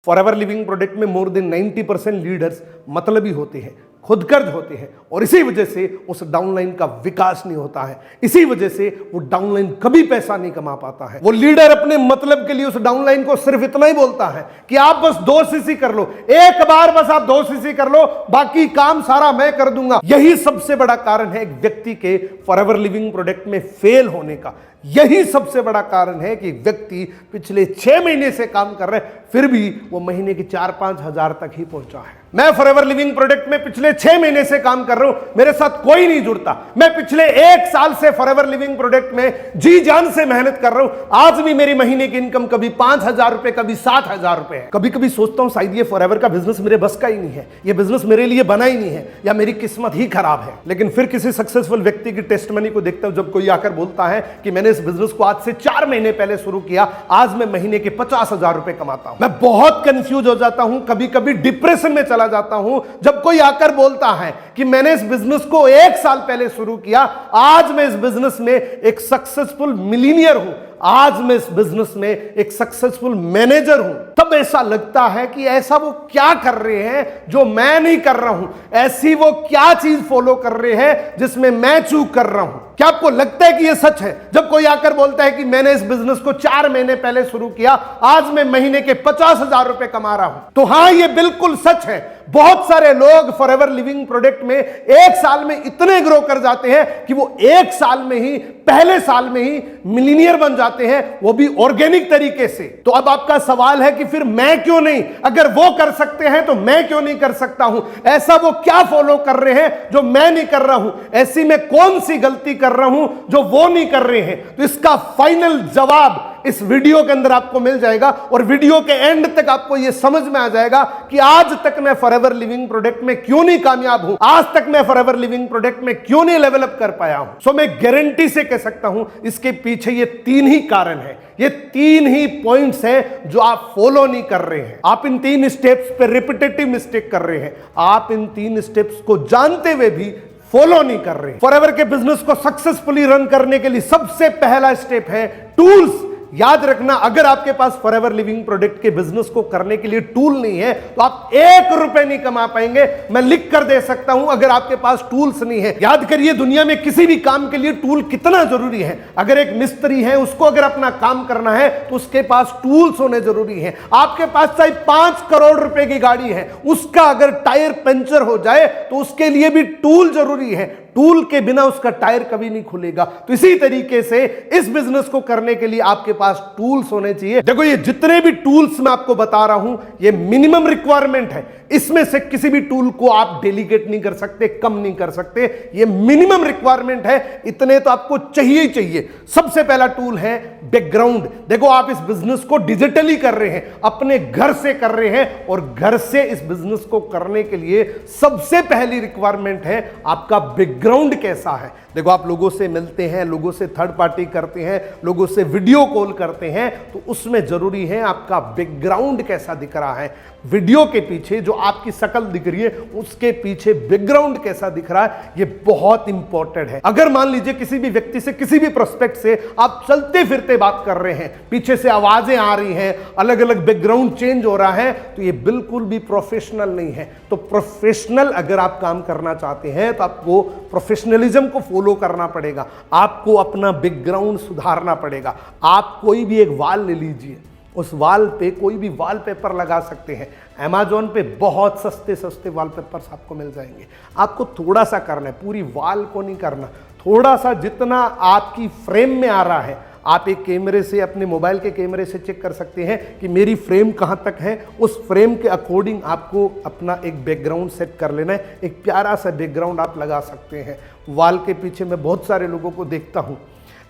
Forever living product में more than 90% leaders मतलबी होते हैं, खुदगर्ज होते हैं और इसी वजह से उस डाउनलाइन का विकास नहीं होता है। इसी वजह से वो डाउनलाइन कभी पैसा नहीं कमा पाता है। वो लीडर अपने मतलब के लिए उस डाउनलाइन को सिर्फ इतना ही बोलता है कि आप बस 2 सीसी कर लो, एक बार बस आप 2 सीसी कर लो, बाकी काम सारा मैं कर दूंगा। यही सबसे बड़ा कारण है एक व्यक्ति के फॉरएवर लिविंग प्रोडक्ट में फेल होने का। यही सबसे बड़ा कारण है कि व्यक्ति पिछले 6 महीने से काम कर रहे हैं फिर भी वो महीने की 4-5 हजार तक ही पहुंचा है। मैं फॉरएवर लिविंग प्रोडक्ट में पिछले 6 महीने से काम कर रहा हूं, मेरे साथ कोई नहीं जुड़ता। मैं पिछले 1 साल से फॉरएवर लिविंग प्रोडक्ट में जी जान से मेहनत कर रहा हूं। आज भी मेरी महीने की इनकम कभी 5,000 रुपए, कभी 7,000 रुपए है। कभी कभी सोचता हूं शायद ये फॉरएवर का बिजनेस मेरे बस का ही नहीं है, ये बिजनेस मेरे लिए बना ही नहीं है, या मेरी किस्मत ही खराब है। लेकिन फिर किसी सक्सेसफुल व्यक्ति की टेस्टमनी को देखता हूं, जब कोई आकर बोलता है कि मैंने इस बिजनेस को आज से 4 महीने पहले शुरू किया, आज मैं महीने के 50,000 रुपए कमाता हूं। मैं बहुत कंफ्यूज हो जाता हूं, कभी कभी डिप्रेशन में चला जाता हूं जब कोई आकर बोलता है कि मैंने इस बिजनेस को 1 साल पहले शुरू किया, आज मैं इस बिजनेस में एक सक्सेसफुल मिलीनियर हूं, आज मैं इस बिजनेस में एक सक्सेसफुल मैनेजर हूं। तब ऐसा लगता है कि ऐसा वो क्या कर रहे हैं जो मैं नहीं कर रहा हूं, ऐसी वो क्या चीज फॉलो कर रहे हैं जिसमें मैं चूक कर रहा हूं। क्या आपको लगता है कि यह सच है? जब कोई आकर बोलता है कि मैंने इस बिजनेस को 4 महीने पहले शुरू किया, आज मैं महीने के 50,000 रुपए कमा रहा हूं, तो हां यह बिल्कुल सच है। बहुत सारे लोग फॉरएवर लिविंग प्रोडक्ट में 1 साल में इतने ग्रो कर जाते हैं कि वो 1 साल में ही, पहले साल में ही मिलीनियर बन जाते हैं, वो भी ऑर्गेनिक तरीके से। तो अब आपका सवाल है कि फिर मैं क्यों नहीं? अगर वो कर सकते हैं तो मैं क्यों नहीं कर सकता हूं? ऐसा वो क्या फॉलो कर रहे हैं जो मैं नहीं कर रहा हूं? ऐसी मैं कौन सी गलती कर रहा हूं जो वो नहीं कर रहे हैं? तो इसका फाइनल जवाब इस वीडियो के अंदर आपको मिल जाएगा और वीडियो के एंड तक आपको यह समझ में आ जाएगा कि आज तक मैं फॉरएवर लिविंग प्रोडक्ट में क्यों नहीं कामयाब हूं, आज तक मैं फॉरएवर लिविंग प्रोडक्ट में क्यों नहीं लेवल अप कर पाया हूं। सो मैं गारंटी से कह सकता हूं इसके पीछे ये 3 ही कारण है, ये 3 ही पॉइंट्स हैं जो आप फॉलो नहीं कर रहे हैं। आप इन 3 स्टेप्स पे रिपीटेटिव मिस्टेक कर रहे हैं, आप इन 3 स्टेप्स को जानते हुए भी फॉलो नहीं कर रहे। फॉरएवर के बिजनेस को सक्सेसफुली रन करने के लिए सबसे पहला स्टेप है टूल्स। याद रखना, अगर आपके पास फॉरएवर लिविंग प्रोडक्ट के बिजनेस को करने के लिए टूल नहीं है तो आप 1 रुपए नहीं कमा पाएंगे। मैं लिख कर दे सकता हूं, अगर आपके पास टूल्स नहीं है। याद करिए, दुनिया में किसी भी काम के लिए टूल कितना जरूरी है। अगर एक मिस्त्री है, उसको अगर अपना काम करना है तो उसके पास टूल्स होने जरूरी है। आपके पास चाहे 5 करोड़ रुपए की गाड़ी है, उसका अगर टायर पंचर हो जाए तो उसके लिए भी टूल जरूरी है। टूल के बिना उसका टायर कभी नहीं खुलेगा। तो इसी तरीके से इस बिजनेस को करने के लिए आपके पास टूल्स होने चाहिए। देखो, ये जितने भी टूल्स मैं आपको बता रहा हूं, ये मिनिमम रिक्वायरमेंट है। इसमें से किसी भी टूल को आप डेलीगेट नहीं कर सकते, कम नहीं कर सकते। ये मिनिमम रिक्वायरमेंट है, इतने तो आपको चाहिए ही चाहिए। सबसे पहला टूल है बैकग्राउंड। देखो, आप इस बिजनेस को डिजिटली कर रहे हैं, अपने घर से कर रहे हैं, और घर से इस बिजनेस को करने के लिए सबसे पहली रिक्वायरमेंट है आपका बैकग्राउंड कैसा है। देखो, आप लोगों से मिलते हैं, लोगों से थर्ड पार्टी करते हैं, लोगों से वीडियो कॉल करते हैं, तो उसमें जरूरी है आपका बैकग्राउंड कैसा दिख रहा है। वीडियो के पीछे जो आपकी शक्ल दिख रही है, उसके पीछे बैकग्राउंड कैसा दिख रहा है, ये बहुत इंपॉर्टेंट है। अगर मान लीजिए किसी भी व्यक्ति से, किसी भी प्रोस्पेक्ट से आप चलते फिरते बात कर रहे हैं, पीछे से आवाजें आ रही हैं, अलग अलग बैकग्राउंड चेंज हो रहा है, तो ये बिल्कुल भी प्रोफेशनल नहीं है। तो प्रोफेशनल अगर आप काम करना चाहते हैं तो आपको प्रोफेशनलिज्म को फॉलो करना पड़ेगा, आपको अपना बैकग्राउंड सुधारना पड़ेगा। आप कोई भी एक वाल ले लीजिए, उस वाल पे कोई भी वॉलपेपर लगा सकते हैं। अमेज़न पे बहुत सस्ते सस्ते वॉलपेपर्स आपको मिल जाएंगे। आपको थोड़ा सा करना है, पूरी वाल को नहीं करना, थोड़ा सा जितना आपकी फ्रेम में आ रहा है। आप एक कैमरे से, अपने मोबाइल के कैमरे से चेक कर सकते हैं कि मेरी फ्रेम कहां तक है। उस फ्रेम के अकॉर्डिंग आपको अपना एक बैकग्राउंड सेट कर लेना है। एक प्यारा सा बैकग्राउंड आप लगा सकते हैं। वॉल के पीछे मैं बहुत सारे लोगों को देखता हूं,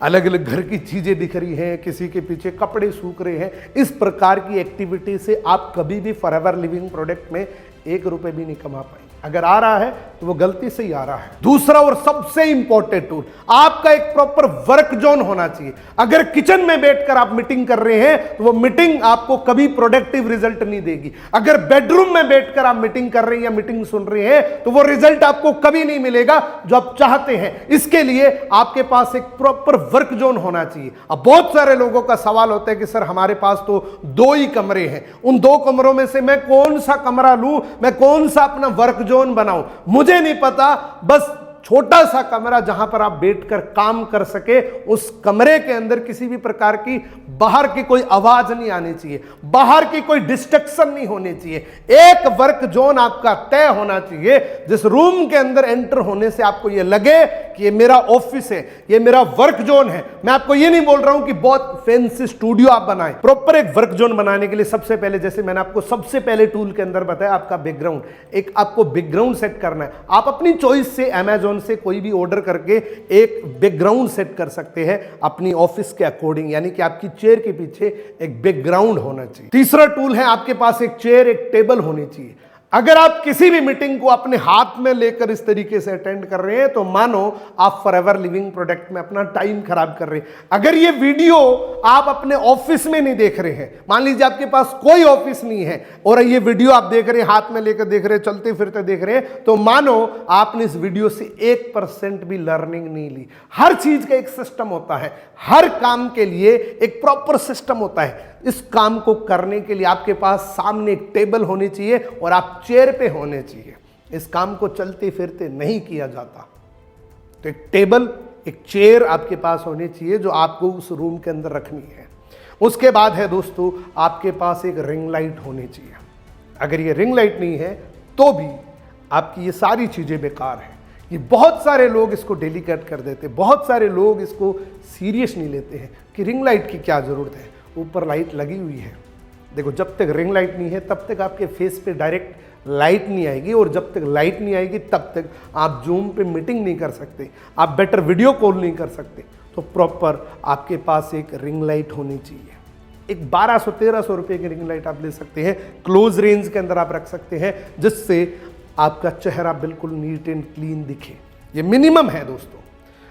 अलग अलग घर की चीजें दिख रही हैं, किसी के पीछे कपड़े सूख रहे हैं। इस प्रकार की एक्टिविटी से आप कभी भी फॉरएवर लिविंग प्रोडक्ट में 1 रुपए भी नहीं कमा पाएंगे। अगर आ रहा है तो वो गलती से ही आ रहा है। दूसरा और सबसे इंपॉर्टेंट टूल, आपका एक प्रॉपर वर्क जोन होना चाहिए। अगर किचन में बैठकर आप मीटिंग कर रहे हैं तो वो मीटिंग आपको कभी प्रोडक्टिव रिजल्ट नहीं देगी। अगर बेडरूम में बैठकर आप मीटिंग कर रहे हैं या मीटिंग सुन रहे हैं तो वो रिजल्ट आपको कभी नहीं मिलेगा जो आप चाहते हैं। इसके लिए आपके पास एक प्रॉपर वर्क जोन होना चाहिए। अब बहुत सारे लोगों का सवाल होता है कि सर हमारे पास तो 2 ही कमरे हैं, उन 2 कमरों में से मैं कौन सा कमरा लूं, मैं कौन सा अपना वर्क जोन बनाऊं। मुझे नहीं पता, बस छोटा सा कमरा जहां पर आप बैठकर काम कर सके, उस कमरे के अंदर किसी भी प्रकार की बाहर की कोई आवाज नहीं आनी चाहिए, बाहर की कोई डिस्ट्रक्शन नहीं होनी चाहिए। एक वर्क जोन आपका तय होना चाहिए जिस रूम के अंदर एंटर होने से आपको यह लगे कि ये मेरा ऑफिस है, ये मेरा वर्क जोन है। मैं आपको ये नहीं बोल रहा हूं कि बहुत फैंसी स्टूडियो आप बनाएं। प्रॉपर एक वर्क जोन बनाने के लिए सबसे पहले, जैसे मैंने आपको सबसे पहले टूल के अंदर बताया, आपका बैकग्राउंड, एक आपको बैकग्राउंड सेट करना है। आप अपनी चॉइस से अमेज़न से कोई भी ऑर्डर करके एक बैकग्राउंड सेट कर सकते हैं अपनी ऑफिस के अकॉर्डिंग, यानी कि आपकी चेयर के पीछे एक बैकग्राउंड होना चाहिए। तीसरा टूल है, आपके पास एक चेयर, एक टेबल होनी चाहिए। अगर आप किसी भी मीटिंग को अपने हाथ में लेकर इस तरीके से अटेंड कर रहे हैं तो मानो आप फॉरएवर लिविंग प्रोडक्ट में अपना टाइम खराब कर रहे हैं। अगर ये वीडियो आप अपने ऑफिस में नहीं देख रहे हैं, मान लीजिए आपके पास कोई ऑफिस नहीं है और ये वीडियो आप देख रहे हैं, हाथ में लेकर देख रहे हैं, चलते फिरते देख रहे हैं, तो मानो आपने इस वीडियो से 1% भी लर्निंग नहीं ली। हर चीज का एक सिस्टम होता है, हर काम के लिए एक प्रॉपर सिस्टम होता है। इस काम को करने के लिए आपके पास सामने एक टेबल होनी चाहिए और आप चेयर पे होने चाहिए। इस काम को चलते फिरते नहीं किया जाता। तो एक टेबल, एक चेयर आपके पास होनी चाहिए जो आपको उस रूम के अंदर रखनी है। उसके बाद है दोस्तों, आपके पास एक रिंग लाइट होनी चाहिए। अगर ये रिंग लाइट नहीं है तो भी आपकी ये सारी चीजें बेकार है। ये बहुत सारे लोग इसको डेलीकेट कर देते हैं, बहुत सारे लोग इसको सीरियस नहीं लेते हैं कि रिंग लाइट की क्या जरूरत है, ऊपर लाइट लगी हुई है। देखो, जब तक रिंग लाइट नहीं है तब तक आपके फेस पे डायरेक्ट लाइट नहीं आएगी, और जब तक लाइट नहीं आएगी तब तक आप जूम पे मीटिंग नहीं कर सकते, आप बेटर वीडियो कॉल नहीं कर सकते। तो प्रॉपर आपके पास एक रिंग लाइट होनी चाहिए। एक 1200-1300 रुपये की रिंग लाइट आप ले सकते हैं, क्लोज रेंज के अंदर आप रख सकते हैं, जिससे आपका चेहरा बिल्कुल नीट एंड क्लीन दिखे। ये मिनिमम है दोस्तों।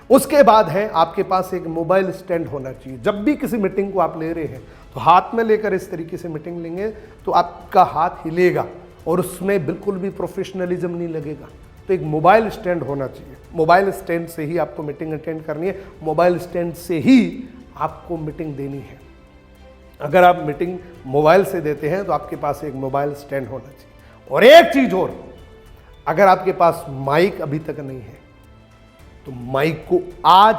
उसके बाद है, आपके पास एक मोबाइल स्टैंड होना चाहिए। जब भी किसी मीटिंग को आप ले रहे हैं तो हाथ में लेकर इस तरीके से मीटिंग लेंगे तो आपका हाथ हिलेगा और उसमें बिल्कुल भी प्रोफेशनलिज्म नहीं लगेगा। तो एक मोबाइल स्टैंड होना चाहिए। मोबाइल स्टैंड से ही आपको मीटिंग अटेंड करनी है, मोबाइल स्टैंड से ही आपको मीटिंग देनी है। अगर आप मीटिंग मोबाइल से देते हैं तो आपके पास एक मोबाइल स्टैंड होना चाहिए। और एक चीज और, अगर आपके पास माइक अभी तक नहीं है तो माइक को आज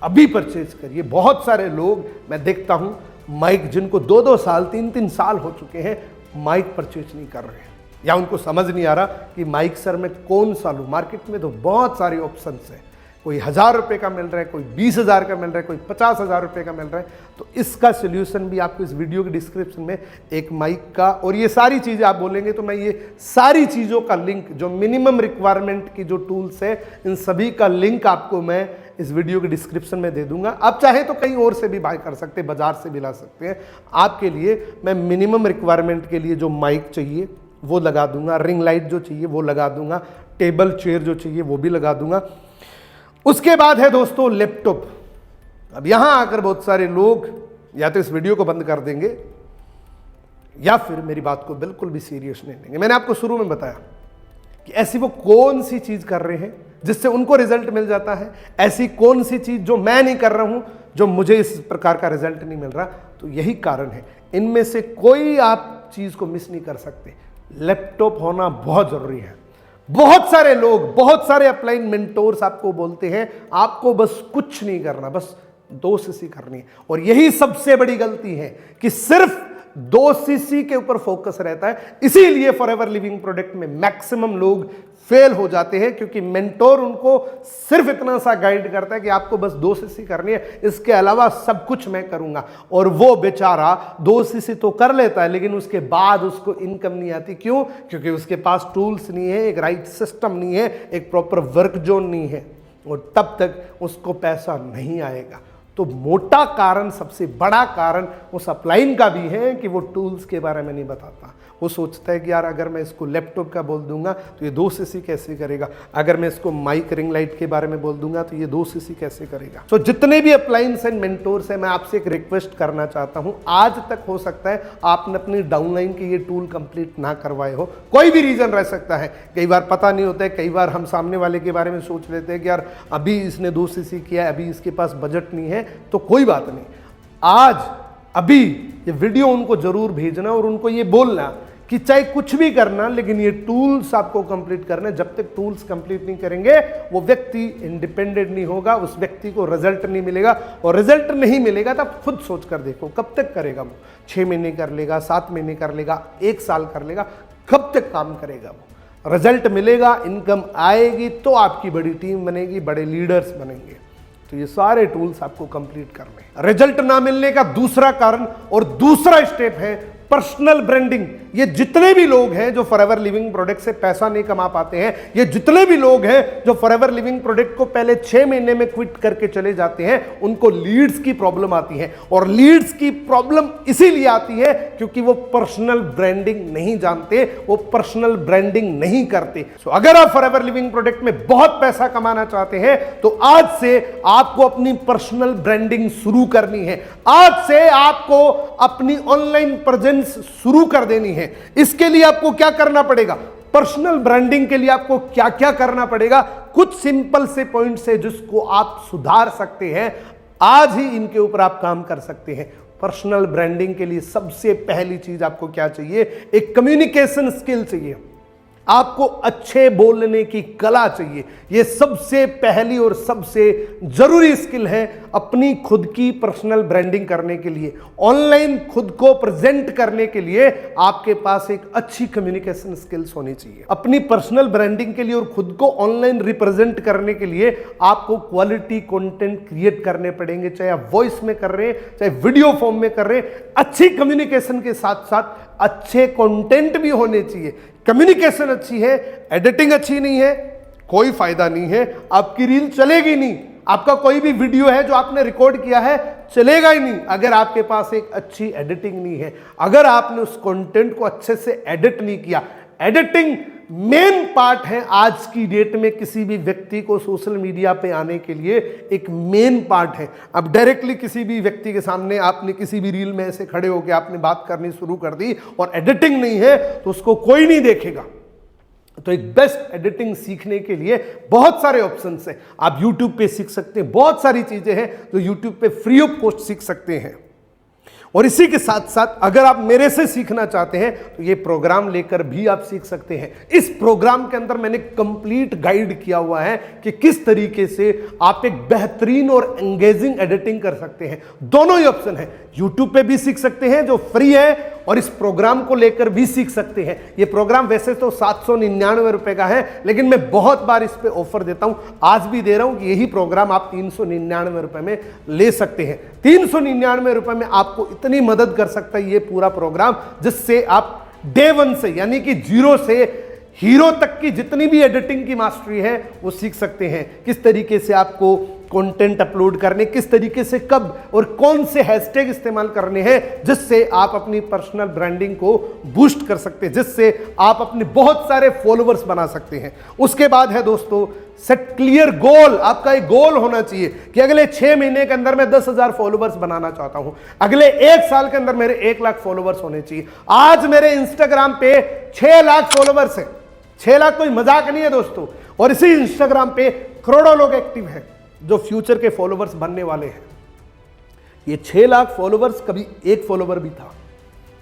अभी परचेज करिए। बहुत सारे लोग मैं देखता हूं, माइक जिनको 2-2 साल 3-3 साल हो चुके हैं, माइक परचेज नहीं कर रहे हैं, या उनको समझ नहीं आ रहा कि माइक सर मैं कौन सा लूं। मार्केट में तो बहुत सारे ऑप्शंस हैं, कोई 1000 रुपये का मिल रहा है, कोई 20,000 का मिल रहा है, कोई 50,000 रुपये का मिल रहा है। तो इसका सोल्यूशन भी आपको इस वीडियो के डिस्क्रिप्शन में एक माइक का, और ये सारी चीज़ें आप बोलेंगे तो मैं ये सारी चीज़ों का लिंक, जो मिनिमम रिक्वायरमेंट की जो टूल्स है, इन सभी का लिंक आपको मैं इस वीडियो के डिस्क्रिप्शन में दे दूंगा। आप चाहे तो कहीं और से भी बाय कर सकते हैं, बाजार से भी ला सकते हैं। आपके लिए मैं मिनिमम रिक्वायरमेंट के लिए जो माइक चाहिए वो लगा दूंगा, रिंग लाइट जो चाहिए वो लगा दूंगा, टेबल चेयर जो चाहिए वो भी लगा दूंगा। उसके बाद है दोस्तों लैपटॉप। अब यहां आकर बहुत सारे लोग या तो इस वीडियो को बंद कर देंगे या फिर मेरी बात को बिल्कुल भी सीरियस नहीं लेंगे। मैंने आपको शुरू में बताया कि ऐसी वो कौन सी चीज कर रहे हैं जिससे उनको रिजल्ट मिल जाता है, ऐसी कौन सी चीज जो मैं नहीं कर रहा हूं जो मुझे इस प्रकार का रिजल्ट नहीं मिल रहा। तो यही कारण है, इनमें से कोई आप चीज को मिस नहीं कर सकते। लैपटॉप होना बहुत जरूरी है। बहुत सारे लोग, बहुत सारे अपलाइन मेंटोर्स आपको बोलते हैं आपको बस कुछ नहीं करना, बस 2 सीसी करनी है। और यही सबसे बड़ी गलती है कि सिर्फ 2 सीसी के ऊपर फोकस रहता है। इसीलिए फॉरएवर लिविंग प्रोडक्ट में मैक्सिमम लोग फेल हो जाते हैं, क्योंकि मेंटोर उनको सिर्फ इतना सा गाइड करता है कि आपको बस 2 सीसी करनी है, इसके अलावा सब कुछ मैं करूंगा। और वो बेचारा 2 सीसी तो कर लेता है, लेकिन उसके बाद उसको इनकम नहीं आती। क्यों? क्योंकि उसके पास टूल्स नहीं है, एक राइट सिस्टम नहीं है, एक प्रॉपर वर्क जोन नहीं है, और तब तक उसको पैसा नहीं आएगा। तो मोटा कारण, सबसे बड़ा कारण उस अपलाइन का भी है कि वो टूल्स के बारे में नहीं बताता। वो सोचता है कि यार अगर मैं इसको लैपटॉप का बोल दूंगा तो ये 2 सीसी कैसे करेगा, अगर मैं इसको माइक रिंग लाइट के बारे में बोल दूंगा तो ये 2 सीसी कैसे करेगा। तो जितने भी अप्लायंस एंड मेंटोर्स हैं, मैं आपसे एक रिक्वेस्ट करना चाहता हूं, आज तक हो सकता है आपने अपनी डाउनलाइन के ये टूल कंप्लीट ना करवाए हो, कोई भी रीजन रह सकता है। कई बार पता नहीं होता है, कई बार हम सामने वाले के बारे में सोच लेते हैं कि यार अभी इसने 2 सीसी किया है, अभी इसके पास बजट नहीं है, तो कोई बात नहीं, आज अभी ये वीडियो उनको जरूर भेजना और उनको ये बोलना कि चाहे कुछ भी करना, लेकिन ये टूल्स आपको कंप्लीट करना। जब तक टूल्स कंप्लीट नहीं करेंगे वो व्यक्ति इंडिपेंडेंट नहीं होगा, उस व्यक्ति को रिजल्ट नहीं मिलेगा, और रिजल्ट नहीं मिलेगा तब खुद सोच कर देखो कब तक करेगा वो। 6 महीने कर लेगा, 7 महीने कर लेगा, 1 साल कर लेगा, कब तक काम करेगा वो। रिजल्ट मिलेगा, इनकम आएगी तो आपकी बड़ी टीम बनेगी, बड़े लीडर्स बनेंगे। तो ये सारे टूल्स आपको कंप्लीट करने हैं। रिजल्ट ना मिलने का दूसरा कारण और दूसरा स्टेप है पर्सनल ब्रांडिंग। ये जितने भी लोग हैं जो फॉरएवर लिविंग प्रोडक्ट से पैसा नहीं कमा पाते हैं, ये जितने भी लोग हैं जो फॉरएवर लिविंग प्रोडक्ट को पहले 6 महीने में क्विट करके चले जाते हैं, उनको लीड्स की प्रॉब्लम आती है। और लीड्स की प्रॉब्लम इसीलिए आती है क्योंकि वो पर्सनल ब्रांडिंग नहीं जानते, वो पर्सनल ब्रांडिंग नहीं करते। सो अगर आप फॉरएवर लिविंग प्रोडक्ट में बहुत पैसा कमाना चाहते हैं तो आज से आपको अपनी पर्सनल ब्रांडिंग शुरू करनी है। आज से आपको अपनी ऑनलाइन प्रेजेंस शुरू कर देनी है। इसके लिए आपको क्या करना पड़ेगा, पर्सनल ब्रांडिंग के लिए आपको क्या क्या करना पड़ेगा, कुछ सिंपल से पॉइंट्स है जिसको आप सुधार सकते हैं। आज ही इनके ऊपर आप काम कर सकते हैं। पर्सनल ब्रांडिंग के लिए सबसे पहली चीज आपको क्या चाहिए, एक कम्युनिकेशन स्किल चाहिए। आपको अच्छे बोलने की कला चाहिए। यह सबसे पहली और सबसे जरूरी स्किल है अपनी खुद की पर्सनल ब्रांडिंग करने के लिए। ऑनलाइन खुद को प्रेजेंट करने के लिए आपके पास एक अच्छी कम्युनिकेशन स्किल्स होनी चाहिए। अपनी पर्सनल ब्रांडिंग के लिए और खुद को ऑनलाइन रिप्रेजेंट करने के लिए आपको क्वालिटी कंटेंट क्रिएट करने पड़ेंगे, चाहे आप वॉइस में कर रहे हैं, चाहे वीडियो फॉर्म में कर रहे हैं। अच्छी कम्युनिकेशन के साथ साथ अच्छे कंटेंट भी होने चाहिए। कम्युनिकेशन अच्छी है, एडिटिंग अच्छी नहीं है, कोई फायदा नहीं है, आपकी रील चलेगी नहीं। आपका कोई भी वीडियो है जो आपने रिकॉर्ड किया है चलेगा ही नहीं अगर आपके पास एक अच्छी एडिटिंग नहीं है, अगर आपने उस कंटेंट को अच्छे से एडिट नहीं किया। एडिटिंग मेन पार्ट है आज की डेट में किसी भी व्यक्ति को सोशल मीडिया पे आने के लिए, एक मेन पार्ट है। अब डायरेक्टली किसी भी व्यक्ति के सामने आपने किसी भी रील में ऐसे खड़े होकर आपने बात करनी शुरू कर दी और एडिटिंग नहीं है तो उसको कोई नहीं देखेगा। तो एक बेस्ट एडिटिंग सीखने के लिए बहुत सारे ऑप्शंस हैं। आप YouTube पे सीख सकते हैं, बहुत सारी चीजें हैं जो YouTube पे फ्री ऑफ कॉस्ट सीख सकते हैं। और इसी के साथ साथ अगर आप मेरे से सीखना चाहते हैं तो ये प्रोग्राम लेकर भी आप सीख सकते हैं। इस प्रोग्राम के अंदर मैंने कंप्लीट गाइड किया हुआ है कि किस तरीके से आप एक बेहतरीन और एंगेजिंग एडिटिंग कर सकते हैं। दोनों ही ऑप्शन है, YouTube पे भी सीख सकते हैं जो फ्री है, और इस प्रोग्राम को लेकर भी सीख सकते हैं। ये प्रोग्राम वैसे तो 799 रुपए का है, लेकिन मैं बहुत बार इस पे ऑफर देता हूं, आज भी दे रहा हूं कि यही प्रोग्राम आप 399 रुपए में ले सकते हैं। 399 रुपए में आपको इतनी मदद कर सकता है ये पूरा प्रोग्राम, जिससे आप डे 1 से यानी कि 0 से हीरो तक की जितनी भी एडिटिंग की मास्टरी है वो सीख सकते हैं। किस तरीके से आपको कंटेंट अपलोड करने, किस तरीके से कब और कौन से हैशटैग इस्तेमाल करने हैं, जिससे आप अपनी पर्सनल ब्रांडिंग को बूस्ट कर सकते हैं, जिससे आप अपने बहुत सारे फॉलोअर्स बना सकते हैं। उसके बाद है दोस्तों सेट क्लियर गोल। आपका एक गोल होना चाहिए कि अगले 6 महीने के अंदर मैं 10,000 फॉलोअर्स बनाना चाहता हूं, अगले 1 साल के अंदर मेरे 1 लाख फॉलोअर्स होने चाहिए। आज मेरे इंस्टाग्राम पे 6 लाख फॉलोअर्स हैं। 6 लाख कोई मजाक नहीं है दोस्तों, और इसी इंस्टाग्राम पे करोड़ों लोग एक्टिव हैं जो फ्यूचर के फॉलोअर्स बनने वाले हैं। ये 6 लाख फॉलोअर्स कभी एक फॉलोअर भी था।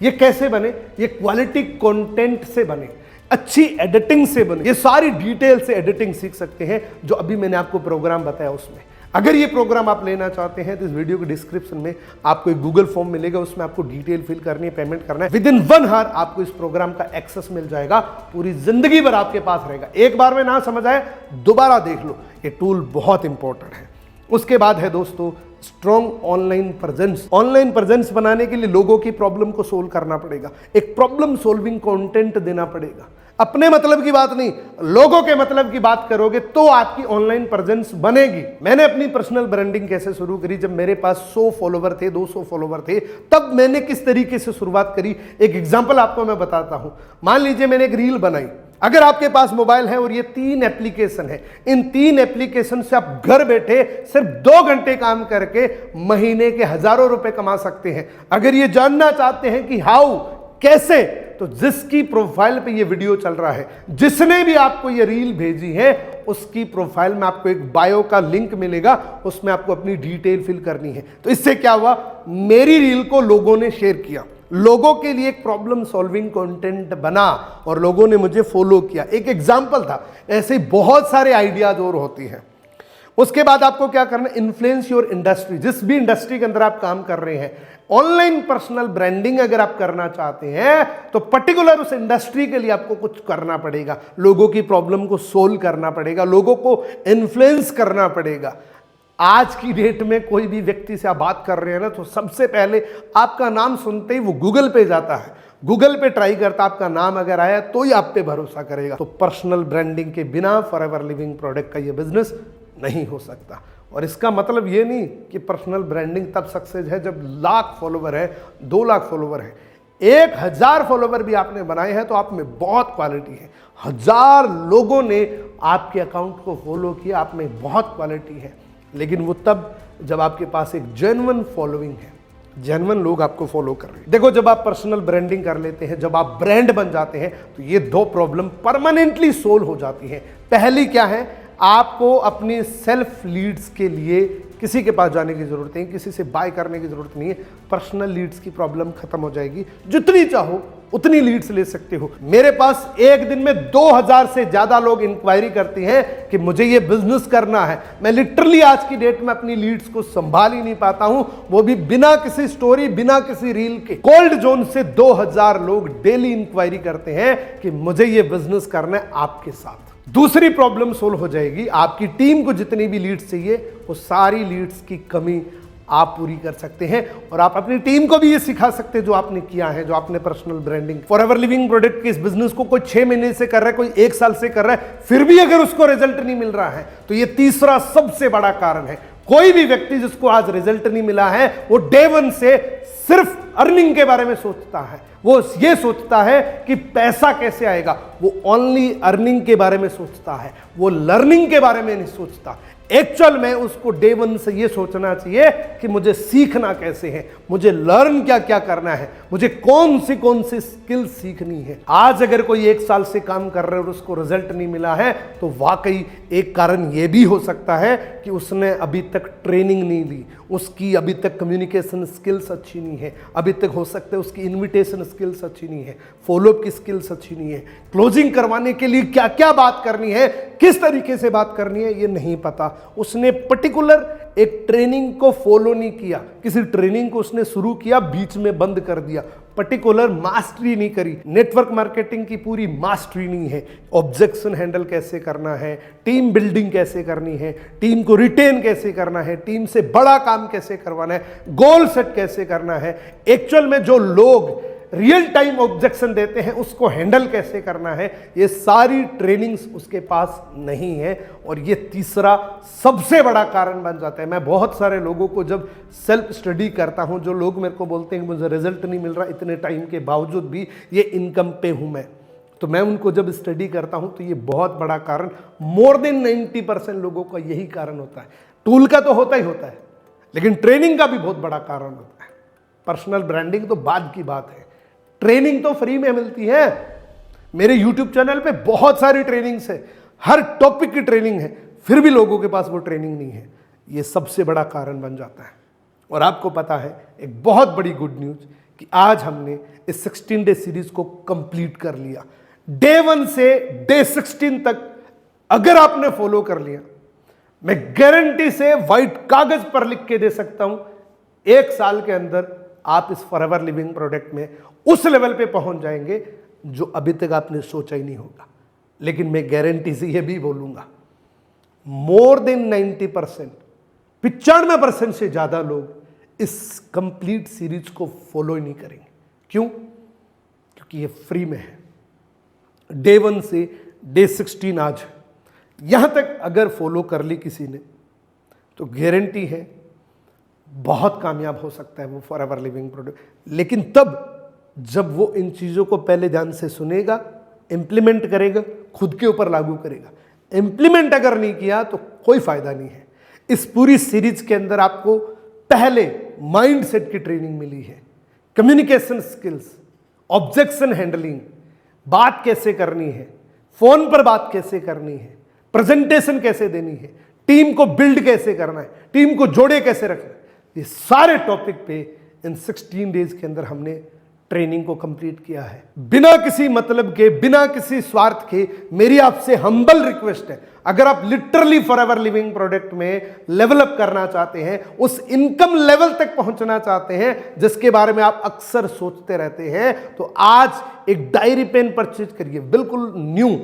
ये कैसे बने? ये क्वालिटी कंटेंट से बने, अच्छी एडिटिंग से बने। ये सारी डिटेल से एडिटिंग सीख सकते हैं जो अभी मैंने आपको प्रोग्राम बताया उसमें। अगर ये प्रोग्राम आप लेना चाहते हैं तो इस वीडियो के डिस्क्रिप्शन में आपको एक गूगल फॉर्म मिलेगा, उसमें आपको डिटेल फिल करनी है, पेमेंट करना है। विदिन 1 आवर आपको इस प्रोग्राम का एक्सेस मिल जाएगा, पूरी जिंदगी भर आपके पास रहेगा। एक बार में ना समझ आए दोबारा देख लो, ये टूल बहुत इंपॉर्टेंट है। उसके बाद है दोस्तों strong online presence. Online presence बनाने के लिए लोगों की प्रॉब्लम को सोल्व करना पड़ेगा, एक प्रॉब्लम सोल्विंग कंटेंट देना पड़ेगा। अपने मतलब की बात नहीं, लोगों के मतलब की बात करोगे तो आपकी ऑनलाइन प्रेजेंस बनेगी। मैंने अपनी पर्सनल ब्रांडिंग कैसे शुरू करी, जब मेरे पास 100 फॉलोवर थे, 200 फॉलोवर थे, तब मैंने किस तरीके से शुरुआत करी। एक एग्जांपल आपको मैं बताता हूं। मान लीजिए मैंने एक रील बनाई। अगर आपके पास मोबाइल है और ये 3 एप्लीकेशन है, इन 3 एप्लीकेशन से आप घर बैठे सिर्फ 2 घंटे काम करके महीने के हजारों रुपए कमा सकते हैं। अगर ये जानना चाहते हैं कि हाउ, कैसे, तो जिसकी प्रोफाइल पे ये वीडियो चल रहा है, जिसने भी आपको ये रील भेजी है, उसकी प्रोफाइल में आपको एक बायो का लिंक मिलेगा, उसमें आपको अपनी डिटेल फिल करनी है। तो इससे क्या हुआ, मेरी रील को लोगों ने शेयर किया, लोगों के लिए एक प्रॉब्लम सॉल्विंग कंटेंट बना और लोगों ने मुझे फॉलो किया। एक एग्जांपल था, ऐसे बहुत सारे आइडियाज और होती हैं। उसके बाद आपको क्या करना, इन्फ्लुएंस योर इंडस्ट्री। जिस भी इंडस्ट्री के अंदर आप काम कर रहे हैं, ऑनलाइन पर्सनल ब्रांडिंग अगर आप करना चाहते हैं तो पर्टिकुलर उस इंडस्ट्री के लिए आपको कुछ करना पड़ेगा, लोगों की प्रॉब्लम को सोल्व करना पड़ेगा, लोगों को इन्फ्लुएंस करना पड़ेगा। आज की डेट में कोई भी व्यक्ति से आप बात कर रहे हैं ना, तो सबसे पहले आपका नाम सुनते ही वो गूगल पे जाता है, गूगल पे ट्राई करता, आपका नाम अगर आया तो ही आप पे भरोसा करेगा। तो पर्सनल ब्रांडिंग के बिना फॉरएवर लिविंग प्रोडक्ट का ये बिजनेस नहीं हो सकता। और इसका मतलब ये नहीं कि पर्सनल ब्रांडिंग तब सक्सेस है जब लाख फॉलोवर है, 2 लाख फॉलोवर है, 1000 फॉलोवर भी आपने बनाए हैं तो आप में बहुत क्वालिटी है। 1000 लोगों ने आपके अकाउंट को फॉलो किया, आप में बहुत क्वालिटी है। लेकिन वो तब जब आपके पास एक जेन्युइन फॉलोइंग है, जेन्युइन लोग आपको फॉलो कर रहे हैं। देखो, जब आप पर्सनल ब्रांडिंग कर लेते हैं, जब आप ब्रांड बन जाते हैं, तो ये 2 प्रॉब्लम परमानेंटली सोल्व हो जाती हैं। पहली क्या है, आपको अपनी सेल्फ लीड्स के लिए किसी के पास जाने की जरूरत नहीं, किसी से बाय करने की जरूरत नहीं है। पर्सनल लीड्स की प्रॉब्लम खत्म हो जाएगी। जितनी चाहो उतनी लीड्स ले सकते हो। मेरे पास एक दिन में 2000 से ज्यादा लोग इंक्वायरी करते हैं कि मुझे ये बिजनेस करना है। मैं लिटरली आज की डेट में अपनी लीड्स को संभाल ही नहीं पाता हूं, वो भी बिना किसी स्टोरी, बिना किसी रील के। कोल्ड जोन से 2000 लोग डेली इंक्वायरी करते हैं कि मुझे ये बिजनेस करना है आपके साथ। दूसरी प्रॉब्लम सोल्व हो जाएगी। आपकी टीम को जितनी भी लीड्स चाहिए, वो सारी लीड्स की कमी आप पूरी कर सकते हैं। और आप अपनी टीम को भी ये सिखा सकते हैं जो आपने किया है, जो आपने personal branding forever living product के इस बिजनेस को कोई 6 महीने से कर रहा है, कोई 1 साल से कर रहा है, फिर भी अगर उसको रिजल्ट नहीं मिल रहा है, तो ये तीसरा सबसे बड़ा कारण है। कोई भी व्यक्ति जिसको आज रिजल्ट नहीं मिला है, वो डे 1 से सिर्फ अर्निंग के बारे में सोचता है। वो ये सोचता है कि पैसा कैसे आएगा, वो ओनली अर्निंग के बारे में सोचता है, वो लर्निंग के बारे में नहीं सोचता। एक्चुअल में उसको डे 1 से ये सोचना चाहिए कि मुझे सीखना कैसे है, मुझे लर्न क्या क्या करना है, मुझे कौन सी स्किल सीखनी है। आज अगर कोई 1 साल से काम कर रहे और उसको रिजल्ट नहीं मिला है, तो वाकई एक कारण ये भी हो सकता है कि उसने अभी तक ट्रेनिंग नहीं ली, उसकी अभी तक कम्युनिकेशन स्किल्स अच्छी नहीं है, अभी तक हो सकता है उसकी इन्विटेशन स्किल्स अच्छी नहीं है, फॉलोअप की स्किल्स अच्छी नहीं है, क्लोजिंग करवाने के लिए क्या क्या बात करनी है, किस तरीके से बात करनी है, ये नहीं पता। उसने पर्टिकुलर एक ट्रेनिंग को फॉलो नहीं किया, किसी ट्रेनिंग को उसने शुरू किया, बीच में बंद कर दिया, पर्टिकुलर मास्टरी नहीं करी, नेटवर्क मार्केटिंग की पूरी मास्टरी नहीं है, ऑब्जेक्शन हैंडल कैसे करना है, टीम बिल्डिंग कैसे करनी है, टीम को रिटेन कैसे करना है, टीम से बड़ा काम कैसे करवाना है, गोल सेट कैसे करना है, एक्चुअल में जो लोग रियल टाइम ऑब्जेक्शन देते हैं उसको हैंडल कैसे करना है, ये सारी ट्रेनिंग्स उसके पास नहीं है। और ये तीसरा सबसे बड़ा कारण बन जाता है। मैं बहुत सारे लोगों को जब सेल्फ स्टडी करता हूं, जो लोग मेरे को बोलते हैं कि मुझे रिजल्ट नहीं मिल रहा, इतने टाइम के बावजूद भी ये इनकम पे हूं मैं, तो मैं उनको जब स्टडी करता हूं तो ये बहुत बड़ा कारण, मोर देन 90% लोगों का यही कारण होता है। टूल का तो होता ही होता है, लेकिन ट्रेनिंग का भी बहुत बड़ा कारण होता है। पर्सनल ब्रांडिंग तो बाद की बात है, ट्रेनिंग तो फ्री में मिलती है। मेरे YouTube चैनल पे बहुत सारी ट्रेनिंग्स है, हर टॉपिक की ट्रेनिंग है, फिर भी लोगों के पास वो ट्रेनिंग नहीं है। ये सबसे बड़ा कारण बन जाता है। और आपको पता है एक बहुत बड़ी गुड न्यूज कि आज हमने इस 16 डे सीरीज को कंप्लीट कर लिया। डे 1 से डे 16 तक अगर आपने फॉलो कर लिया, मैं गारंटी से व्हाइट कागज पर लिख के दे सकता हूं, 1 साल के अंदर आप इस फॉरएवर लिविंग प्रोडक्ट में उस लेवल पे पहुंच जाएंगे जो अभी तक आपने सोचा ही नहीं होगा। लेकिन मैं गारंटी से यह भी बोलूंगा, मोर देन 90%, 95% से ज्यादा लोग इस कंप्लीट सीरीज को फॉलो ही नहीं करेंगे। क्यों? क्योंकि ये फ्री में है। डे 1 से डे 16 आज यहां तक अगर फॉलो कर ली किसी ने तो गारंटी है बहुत कामयाब हो सकता है वो फॉरएवर लिविंग प्रोडक्ट। लेकिन तब जब वो इन चीज़ों को पहले ध्यान से सुनेगा, इंप्लीमेंट करेगा, खुद के ऊपर लागू करेगा। इंप्लीमेंट अगर नहीं किया तो कोई फायदा नहीं है। इस पूरी सीरीज के अंदर आपको पहले माइंडसेट की ट्रेनिंग मिली है, कम्युनिकेशन स्किल्स, ऑब्जेक्शन हैंडलिंग, बात कैसे करनी है, फोन पर बात कैसे करनी है, प्रेजेंटेशन कैसे देनी है, टीम को बिल्ड कैसे करना है, टीम को जोड़े कैसे रखना है, ये सारे टॉपिक पे इन 16 डेज के अंदर हमने ट्रेनिंग को कंप्लीट किया है। बिना किसी मतलब के, बिना किसी स्वार्थ के मेरी आपसे हम्बल रिक्वेस्ट है, अगर आप लिटरली फॉरएवर लिविंग प्रोडक्ट में लेवल अप करना चाहते हैं, उस इनकम लेवल तक पहुंचना चाहते हैं जिसके बारे में आप अक्सर सोचते रहते हैं, तो आज एक डायरी पेन परचेज करिए, बिल्कुल न्यू,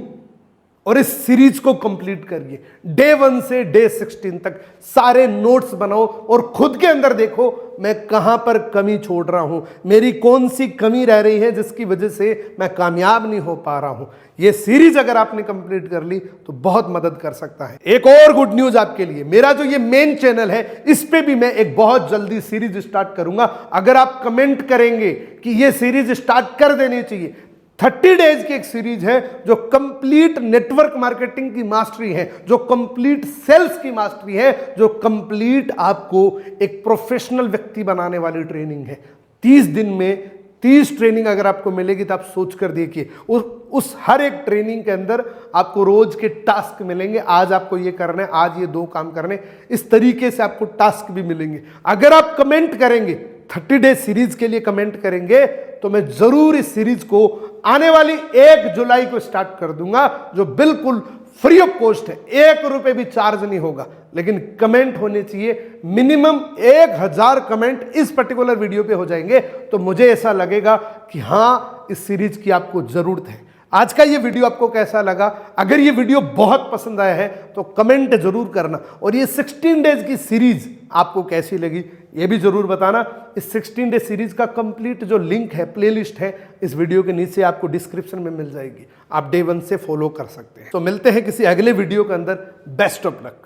और इस सीरीज को कंप्लीट करिए। डे 1 से डे 16 तक सारे नोट्स बनाओ और खुद के अंदर देखो मैं कहां पर कमी छोड़ रहा हूं, मेरी कौन सी कमी रह रही है जिसकी वजह से मैं कामयाब नहीं हो पा रहा हूं। यह सीरीज अगर आपने कंप्लीट कर ली तो बहुत मदद कर सकता है। एक और गुड न्यूज आपके लिए, मेरा जो ये मेन चैनल है इस पे भी मैं एक बहुत जल्दी सीरीज स्टार्ट करूंगा। अगर आप कमेंट करेंगे कि यह सीरीज स्टार्ट कर देनी चाहिए, 30 डेज की एक सीरीज है जो कंप्लीट नेटवर्क मार्केटिंग की मास्टरी है, जो कंप्लीट सेल्स की मास्टरी है, जो कंप्लीट आपको एक प्रोफेशनल व्यक्ति बनाने वाली ट्रेनिंग है। 30 दिन में 30 ट्रेनिंग अगर आपको मिलेगी तो आप सोच कर देखिए, उस हर एक ट्रेनिंग के अंदर आपको रोज के टास्क मिलेंगे। आज आपको ये करना है, आज ये 2 काम करने, इस तरीके से आपको टास्क भी मिलेंगे। अगर आप कमेंट करेंगे, 30 डे सीरीज के लिए कमेंट करेंगे, तो मैं जरूर इस सीरीज को आने वाली 1 जुलाई को स्टार्ट कर दूंगा, जो बिल्कुल फ्री ऑफ कॉस्ट है, 1 रुपए भी चार्ज नहीं होगा। लेकिन कमेंट होने चाहिए, मिनिमम 1000 कमेंट इस पर्टिकुलर वीडियो पे हो जाएंगे तो मुझे ऐसा लगेगा कि हाँ इस सीरीज की आपको जरूरत है। आज का ये वीडियो आपको कैसा लगा? अगर ये वीडियो बहुत पसंद आया है तो कमेंट जरूर करना, और ये 16 डेज की सीरीज आपको कैसी लगी ये भी जरूर बताना। इस 16 डे सीरीज का कंप्लीट जो लिंक है, प्लेलिस्ट है, इस वीडियो के नीचे आपको डिस्क्रिप्शन में मिल जाएगी, आप डे 1 से फॉलो कर सकते हैं। तो मिलते हैं किसी अगले वीडियो के अंदर। Best of luck.